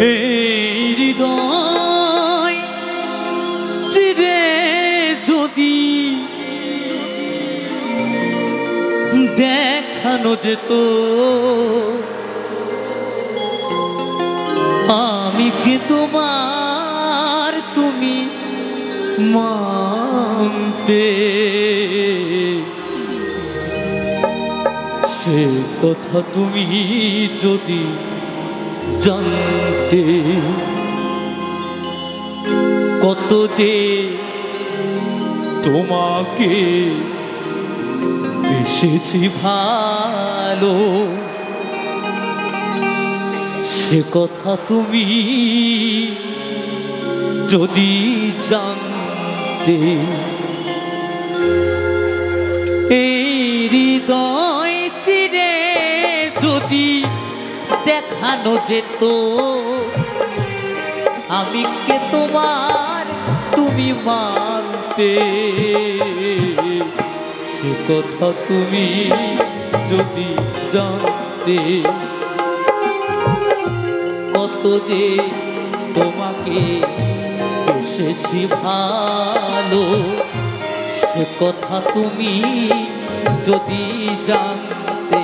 এই হৃদয় চিরে যদি দেখানো যেত আমি কি তোমার তুমি মানতে সে কথা তুমি যদি জানতে কত যে তোমাকে বেসেছি ভালো সে কথা তুমি যদি জানতে এই হৃদয় চিরে যদি দেখানো যেত আমি কে তোমার তুমি মানতে সে কথা তুমি যদি জানতে কত যে তোমাকে বেসেছি ভালো সে কথা তুমি যদি জানতে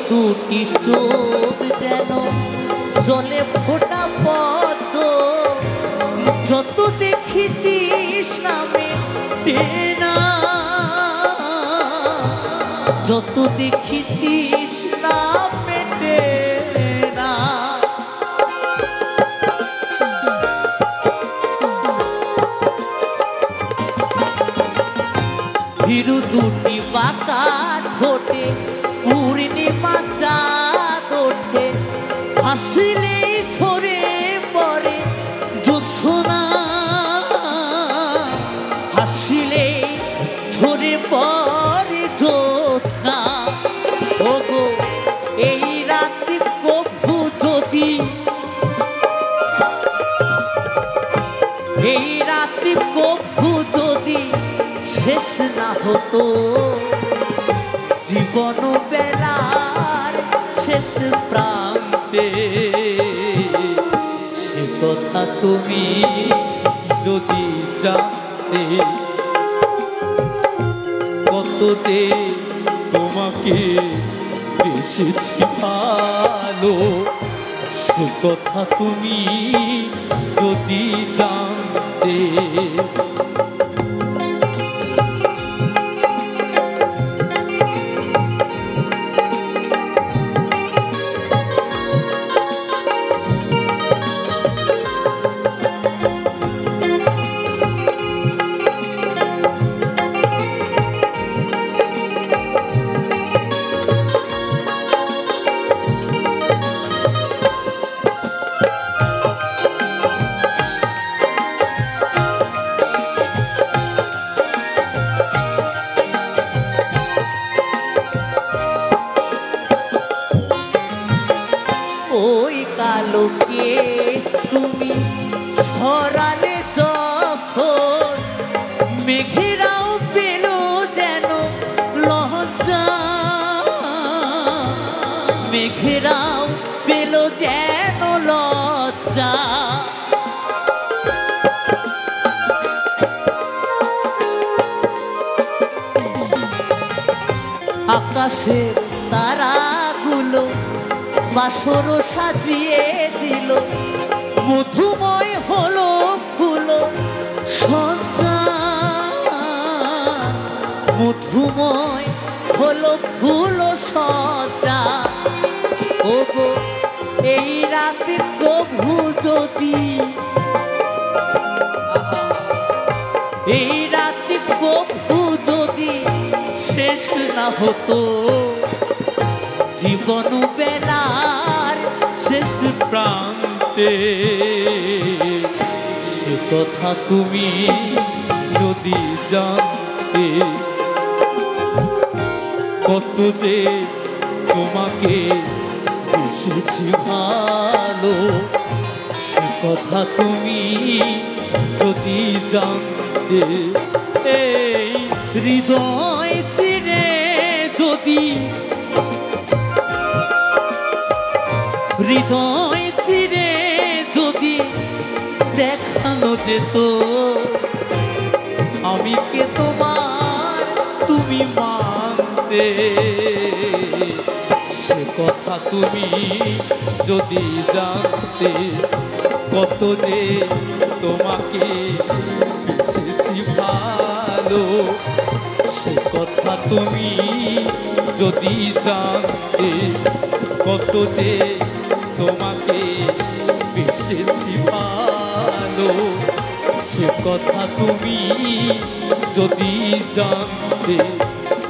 দুটি চোখ যেন জলে ফোটা পদ্ম যত দেখি তৃষ্ণা মেটে না যত দেখি তৃষ্ণা মেটে না ভীরু দুটি বাঁকা ঠোঁটে পূর্ণিমা চাঁদ ওঠে হাসিলেই ঝরে পড়ে জোছনা হাসিলেই ঝরে পড়ে জোছনা ওগো এই রাতে কভু যদি এই রাতে কভু যদি শেষ না হতো জীবন বেলার শেষ প্রান্তে সে কথা তুমি যদি জানতে কত যে তোমাকে বেসেছি ভালো সে কথা তুমি যদি জানতে ওই কালো কেশ তুমি ছড়ালে যখন মেঘেরাও পেল যেন লজ্জা মেঘেরাও পেল যেন লজ্জা আকাশের তারাগুলো বাসর সাজিয়ে দিল মধুময় হলো ফুল সজ্জা মধুময় হলো ফুল সজ্জা ওগো এই রাতে কভু যদি এই রাতি প্রভু যদি শেষ না হতো, জীবন বেলার শেষ প্রান্তে, সে কথা তুমি যদি জানতে, কত যে তোমাকে বেসেছি ভালো, সে কথা তুমি যদি জানতে। এই হৃদয় চিরে যদি, হৃদয় চিরে যদি দেখানো যেত, আমি কে তোমার তুমি মানতে, সে কথা তুমি যদি জানতে, কত যে তোমাকে বেসেছি ভালো, সে কথা তুমি যদি জানতে, কত যে তোমাকে বেসেছি ভালো, সে কথা তুমি যদি জানতে,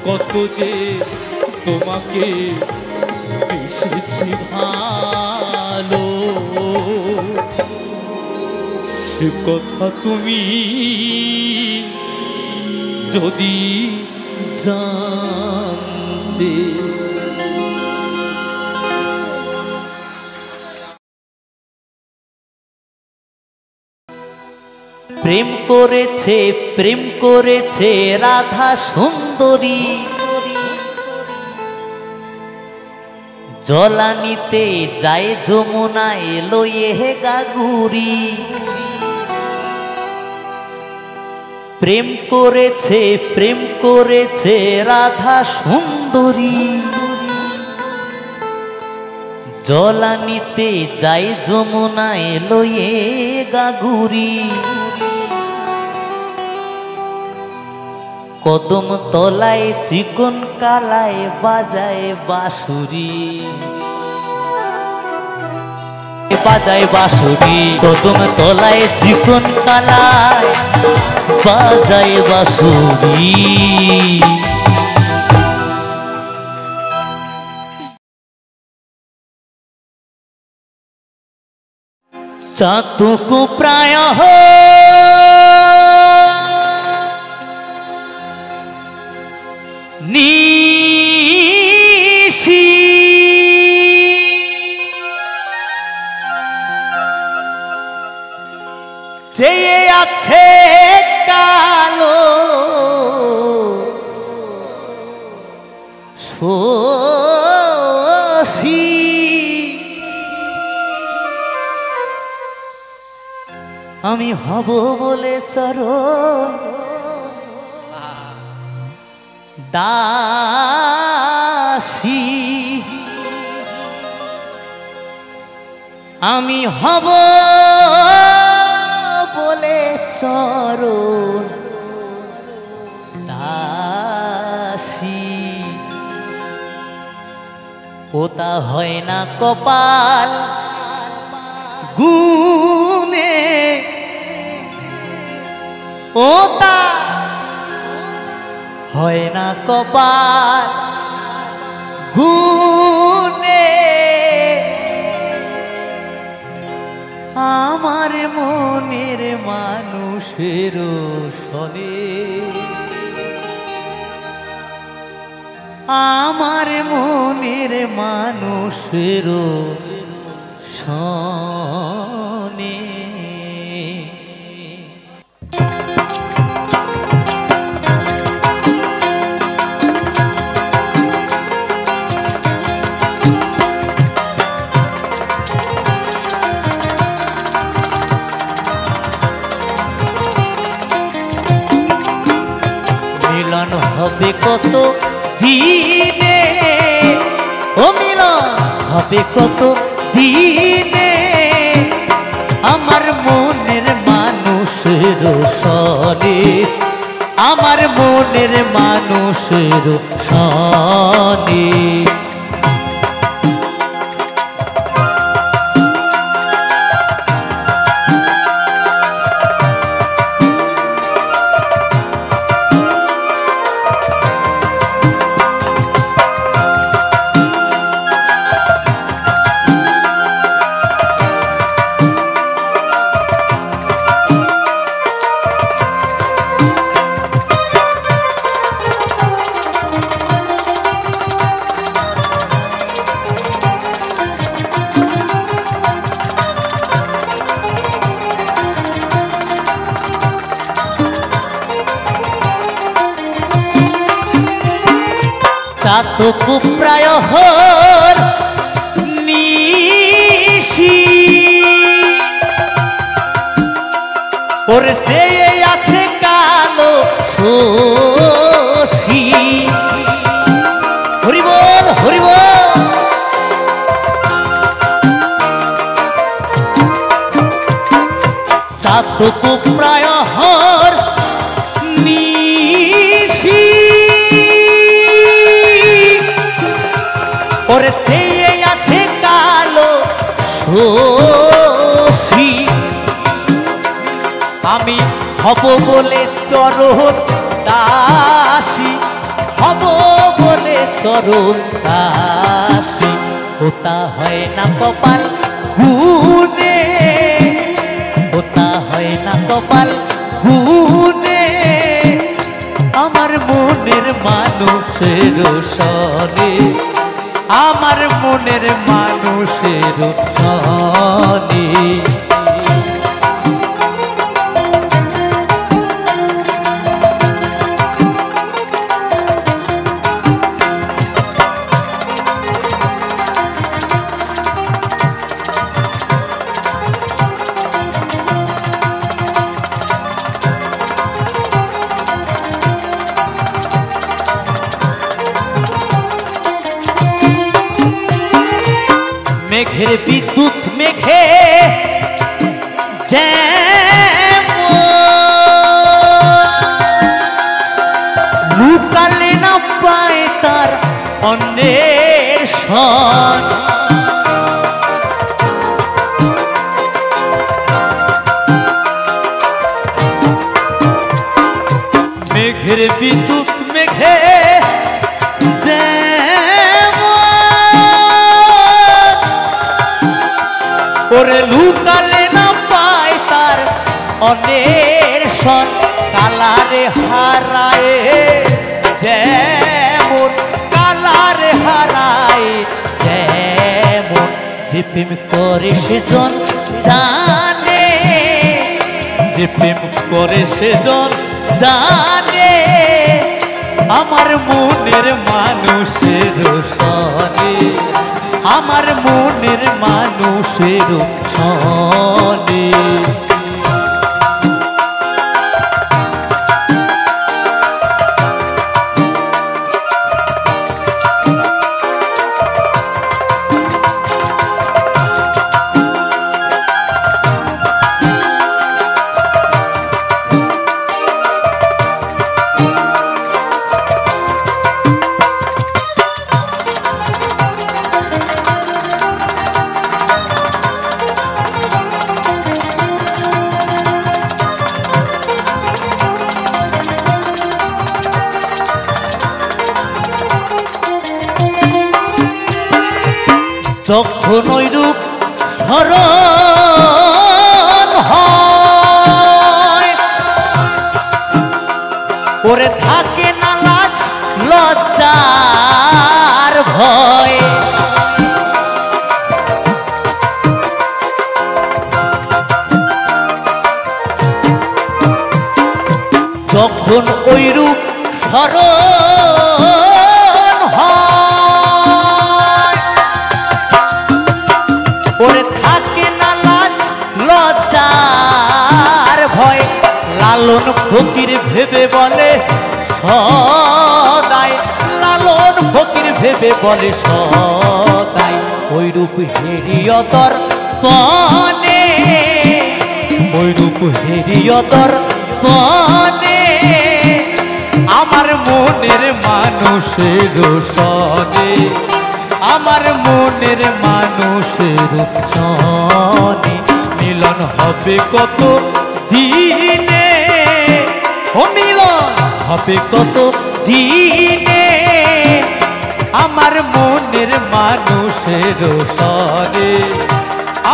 কত যে তোমাকে বেসেছি ভালো, সে কথা তুমি যদি জানতে। প্রেম করেছে, প্রেম করেছে রাধা সুন্দরী, জলানিতে যায় যমুনায় লয়ে গাগুরি। প্রেম করেছে, প্রেম করেছে রাধা সুন্দরী, জলানিতে যায় যমুনায় লয়ে গাগুরি। কদম তলায় চিকন কালায় বাজায় বাঁশুরি, বাজায় বাঁশুরি। কদম তলায় চিকন কালায় বাজায় বাঁশুরি। চাতুকু প্রায় নিশি, চেয়ে আছে কালো শশী। আমি হব বলে চরণ দাসী, আমি হব বলে চরণ দাসী। পোতা হয় না কপাল গুনে, ওতা হয় না কপাল গুনে। আমার মনের মানুষের সনে, আমার মনের মানুষের সনে। মিলন হবে কত দিনে, ও মিলন হবে কত দিনে, আমার মনের মানুষের সনে, আমার মনের মানুষের সনে। তো কুপ্রায় হর নিশি ওর চেয়ে আছে কালো শশী হরি বল হরি বল তো কুপ্রায় হর নিশি ওর চেয়ে আছে কালো শশী আমি হব বলে চরণ দাসী হব বলে চরণ দাসী ওটা হয় না কপাল গুনে ওটা হয় না কপাল গুনে আমার মনের মানুষের সনে আমার মনের মানুষের সনে মেঘের বিদ্যুৎ মেঘে লুকালে না পায় তার অন্বেষণ মেঘের বিদ্যুৎ মেঘে ওরে লুকালে না পায় তার অন্বেষণ কালারে হারায় যেমন কালারে হারায় যেমন যে প্রেম করে সেজন জানে যে প্রেম করে সেজন জানে আমার মনের মানুষের সনে আমার মনের মানুষের সনে যখন ওই রূপ স্মরণ হয় ওরে থাকে না লাজ লজ্জার ভয় যখন ওই রূপ স্মরণ হয় ওরে থাকে না লাজ লজ্জার ভয় লালন ফকির ভেবে বলে সদাই লালন ফকির ভেবে বলে সদাই ওই রূপ হেরিয়তর পনে ওই রূপ হেরিয়তর পনে আমার মনের মানুষের সনে আমার মনের মানুষের সনে মিলন হবে কত দিনে ও মিলন হবে কত দিনে আমার মনের মানুষের সনে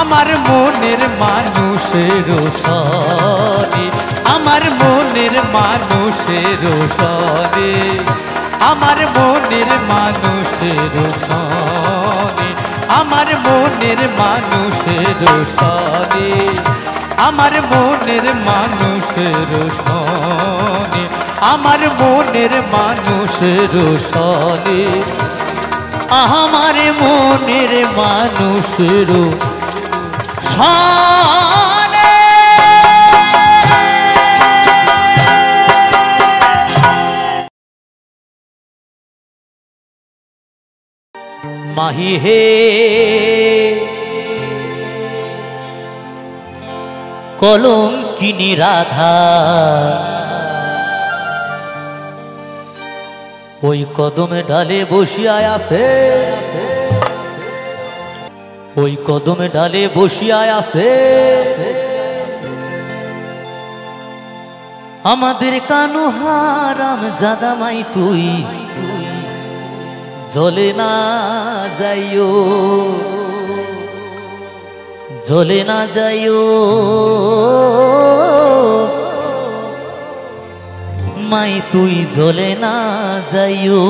আমার মনের মানুষের সনে আমার মনের মানুষের সনে আমার মনের মানুষের সনে আমার মনের মানুষের সনে আমার মনের মানুষের সনে আমার মনের মানুষের সনে আমার মনের মানুষেরও সানে মাহি হে কলঙ্কিনী রাধা ওই কদমে ডালে বসিয়ায় আছে ওই কদমে ডালে বসিয়ায় আছে আমাদের কানু হারাম জাদামাই তুই জ্বলে না যাইও জ্বলে না যাইও মাই তুই জ্বলে না যাইও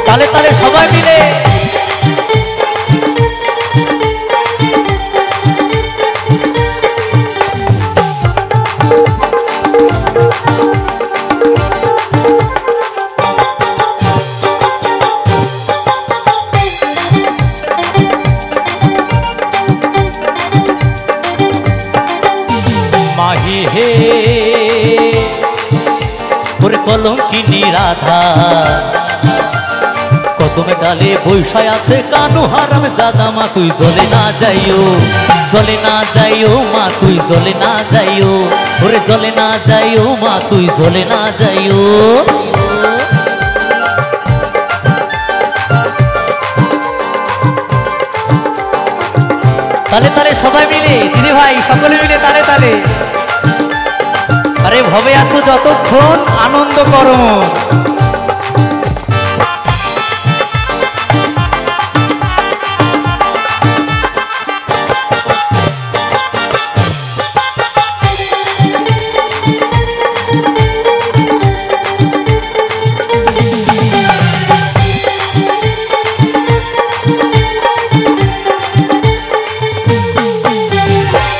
তালে তালে সবাই মিলে মাহি হে ওরে কলঙ্কিনী রাধা কদমে ডালে বৈশায় আছে কানু হারাম জাদা মা তুই জ্বলে না যাইও মা তুই জ্বলে না যাইও ওরে জ্বলে না যাইও মা তুই জ্বলে না যাইও তালে তালে সবাই মিলে দিদি ভাই সকলে মিলে তালে তালে আরে ভবে আছো যতক্ষণ আনন্দ করো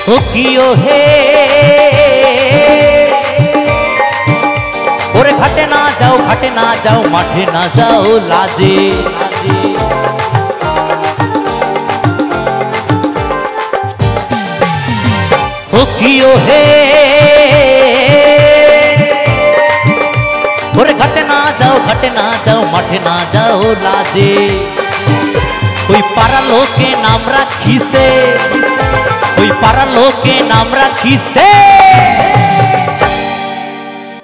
ও কিও হে ওরে ঘাটে না যাও মাঠে না যাও লাজে ও কিও হে ওরে ঘাটে না যাও মাঠে না যাও লাজে ওই পাড়া লোকে নাম রাখিছে ওই পাড়া লোকে নাম রাখিছে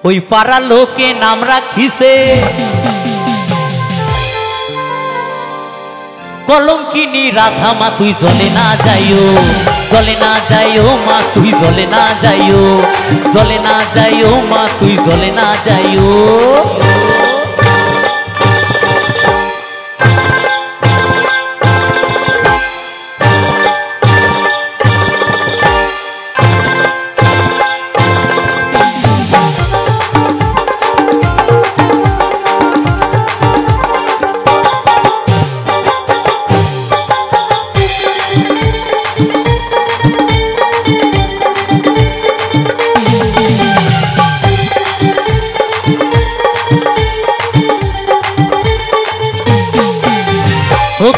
ওই পাড়া লোকে নাম রাখিছে কলঙ্কিনী রাধা মা তুই জ্বলে না যাইও মা তুই জ্বলে না যাইও মা তুই জ্বলে না যাইও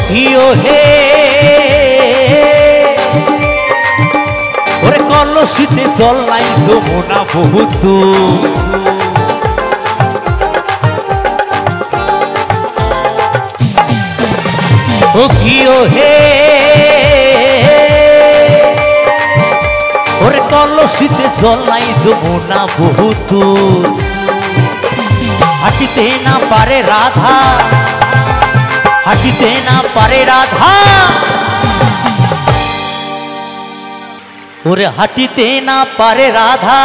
কিও হে ওরে কলসিতে জল নাই যমুনা বহুত ও কিও হে ওরে কলসিতে জল নাই যমুনা বহুত হাঁটিতে না পারে রাধা হাঁটিতে না পারে রাধা ওরে হাঁটিতে না পারে রাধা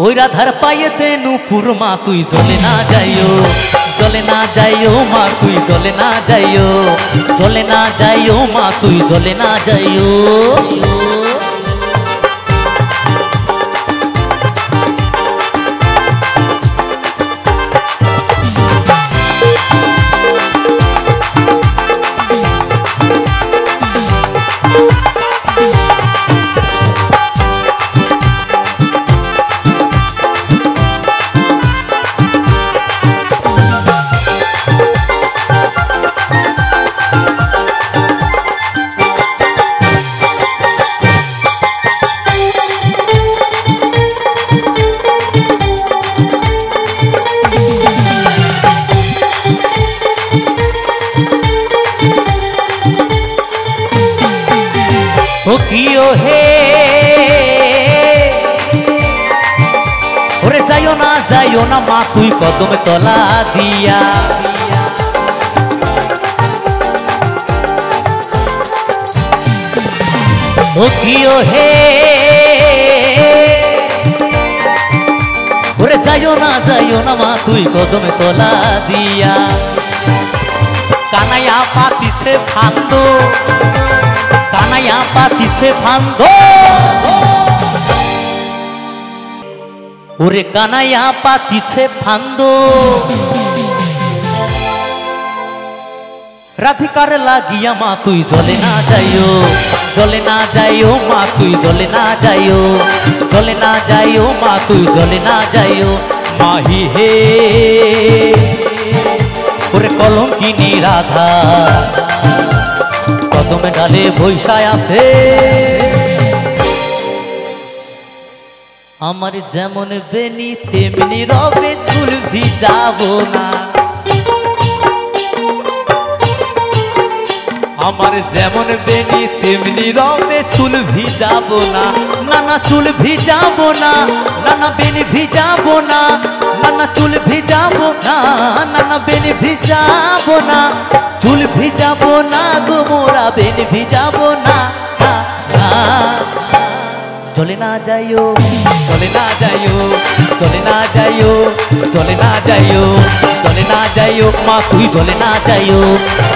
ওই রাধার পায়েতে নুপুর মা তুই জ্বলে না যাইও মা তুই জ্বলে না যাইও মা তুই জ্বলে না যাইও ও কিও হে ওরে যাইও না মা তুই কদমে তলা দিয়া ও কিও হে ওরে যাইও না মা তুই কদমে তলা দিয়া কানাইয়া পাতিছে ফান্দো কানাইয়া পাতিছে ফান্দো ওরে কানাইয়া পাতিছে ফান্দো রাধিকার লাগিয়া মা তুই জলে না যাইও মা তুই জলে না যাইও মা তুই জলে না যাইও মাহি হে ওরে কলঙ্কিনী রাধা কদমে ডালে বৈশায় আছে আমার যেমন বেনি তেমনি রবে চুল ভিজাবো না আমার যেমন বেনি তেমনি রবে চুল ভিজাবো না না চুল ভিজাবো না না বেনি ভিজাবো না না চুল ভিজাবো না বেনি ভিজাবো না চুল ভিজাবো না গো মোরা বেনি ভিজাবো না চলে না যাইও চলে না যাইও চলে না যাইও চলে না যাইও চলে না যাইও মা তুই চলে না যাইও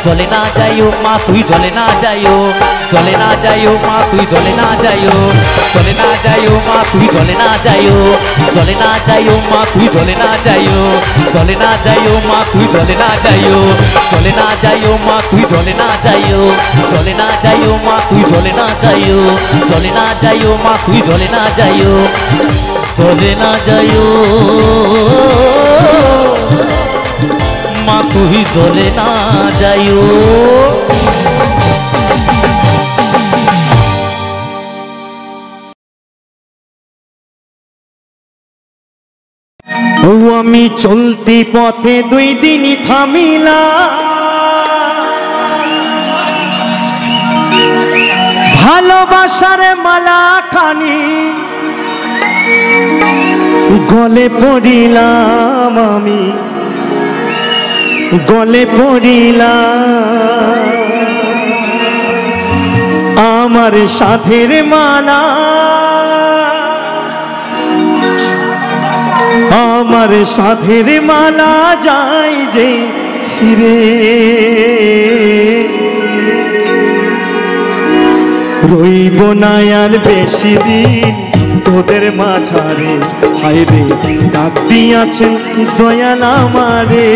চলে না যাইও মা তুই চলে না যাইও চলে না যাইও মা তুই চলে না যাইও চলে না যাইও মা তুই চলে না যাইও চলে না যাইও মা তুই চলে না যাইও চলে না যাইও মা তুই চলে না যাইও চলে না যাইও মা তুই চলে না যাইও চলে না যাইও মা তুই চলে না যাইও চলে না যাইও মা তুই চলে না যাইও চলে না যাইও মা তুই চলে না যাইও ও আমি চলতি পথে দুই দিনই থামিলাম ভালোবাসার মালা খানি গলে পড়িলাম আমি গলে পড়িলাম আমার সাথের মালা আমার সাথের মালা যাই যে ছিড়ে রইব না আর বেশি দিন তোদের মাঝারে হায়রে ডাক দিয়াছেন দয়াল আমারে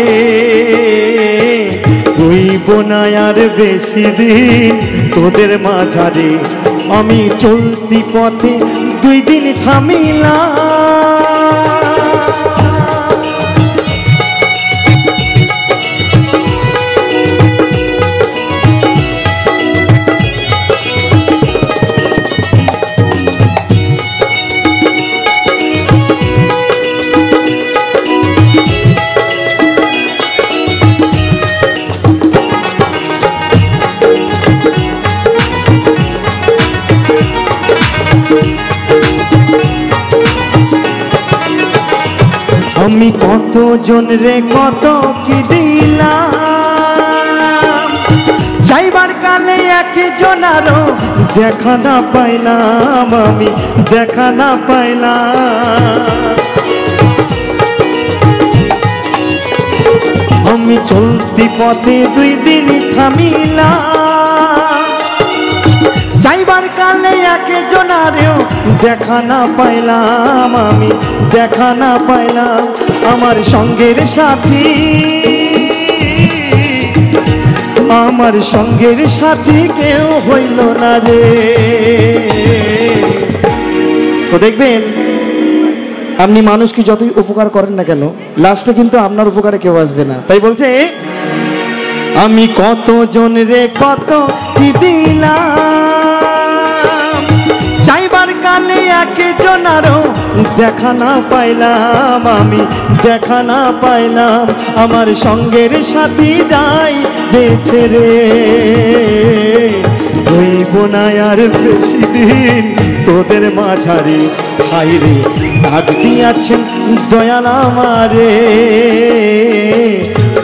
রইব না আর বেশি দিন তোদের মাঝারে আমি চলতি পথে দুই দিন থামিলাম আমি কত জন রে কত কি দিলাম যাইবার কালে একজন আরো দেখা না পাইলাম আমি দেখা না পাইলাম আমি চলতি পথে দুই দিন থামিলাম যাইবার কালে একজন আরেও দেখা না পাইলাম আমি দেখা না পাইলাম আমার সঙ্গের সাথী আমার সঙ্গের সাথী কেউ হইল না রে তো দেখবেন আপনি মানুষকে যতই উপকার করেন না কেন লাস্টে কিন্তু আপনার উপকারে কেউ আসবে না তাই বলছে আমি কত জন রে কত কি দিলাম চাইবার কালে একজন আরো দেখা না পাইলাম আমি দেখা না পাইলাম আমার সঙ্গের সাথী যাই যে ছেড়ে রইব না আর বেশি দিন তোদের মাঝারে। হাইরে ডাক দিয়াছেন দয়াল আমারে,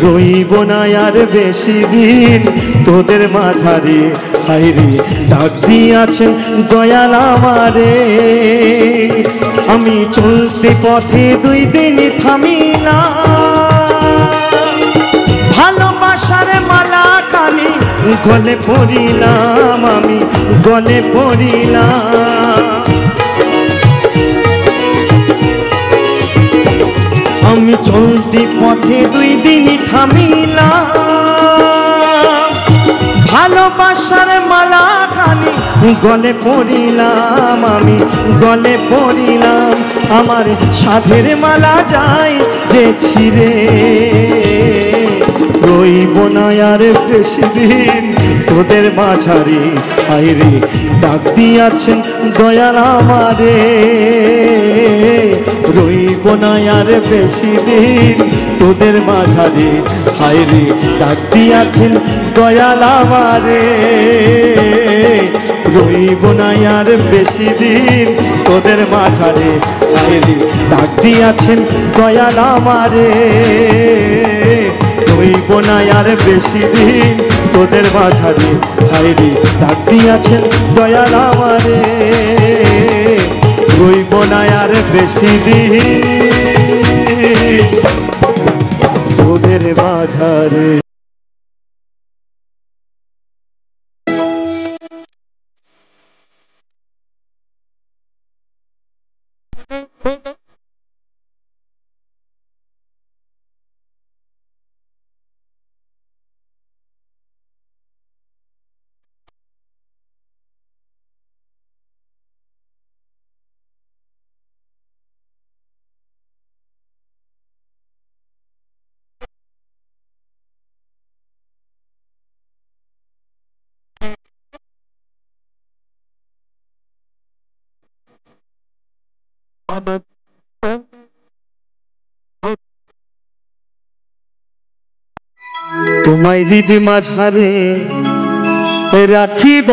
রইব না আর বেশি দিন তোদের মাঝারে। হাইরে ডাক দিয়াছেন দয়াল আমারে। আমি চলতে পথে দুই দিন থামি না, ভালোবাসার মালা কালি গলে পড়িলাম, আমি গলে পড়িলাম। আমি চলতি পথে দুই দিন থামিলাম, ভালোবাসার মালা খানি গলে পড়িলাম, আমি গলে পড়িলাম। আমার সাধের মালা যায় যে ছিঁড়ে, রইব না আর বেশি দিন তোদের মাঝারে। আইরে ডাক দিয়াছেন দয়াল আমারে, রইব না আর বেশি দিন তোদের মাঝারে। হায়রে ডাক দিয়াছেন দয়াল আমারে, রইব না আর বেশি দিন তোদের মাঝারে। হায়রে ডাক দিয়াছেন দয়াল আমারে, রইব না আর বেশি দিন তোদের মাঝারে। হায়রে ডাক দিয়াছেন দয়াল আমারে, রইব না আর বেশি দিন তোদের মাঝারে। তোমায় হৃদ মাঝারে রাখিব,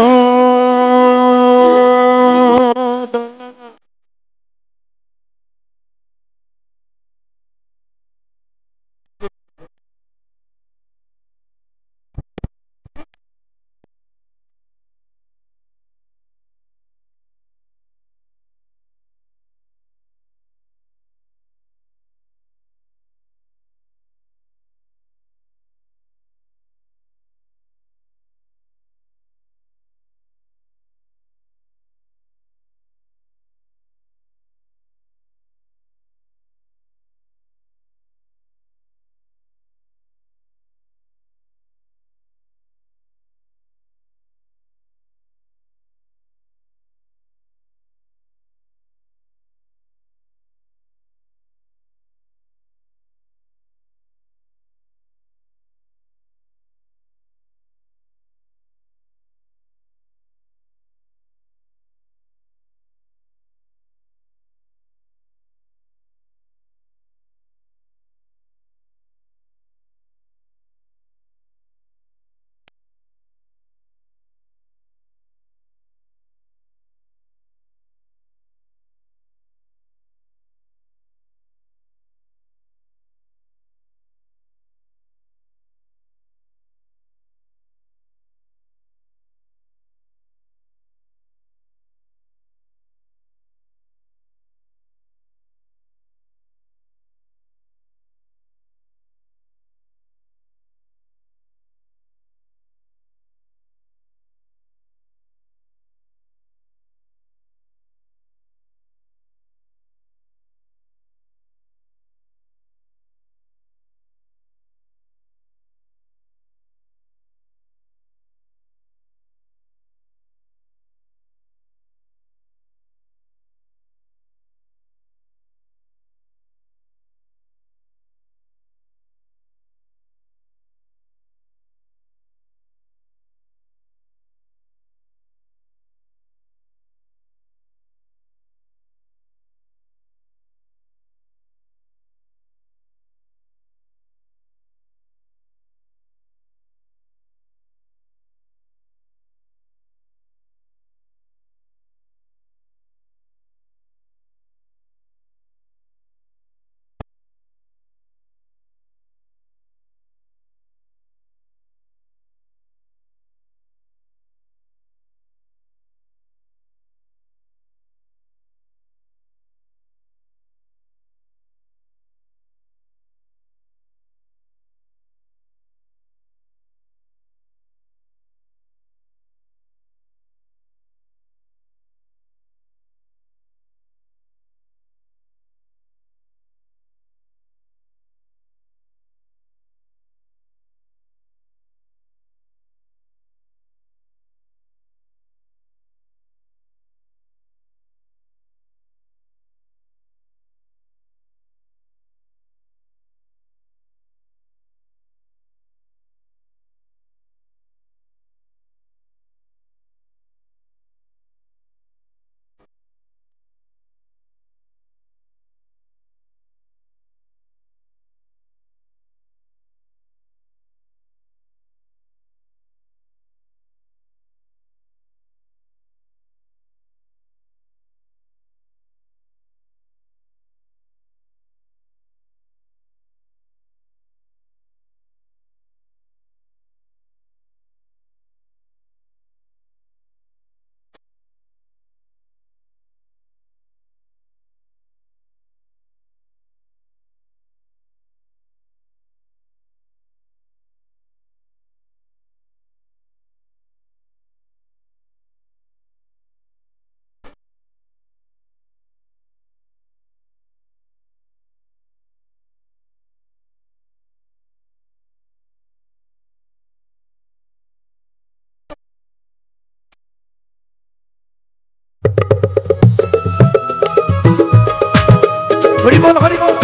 হরি বল হরি বল।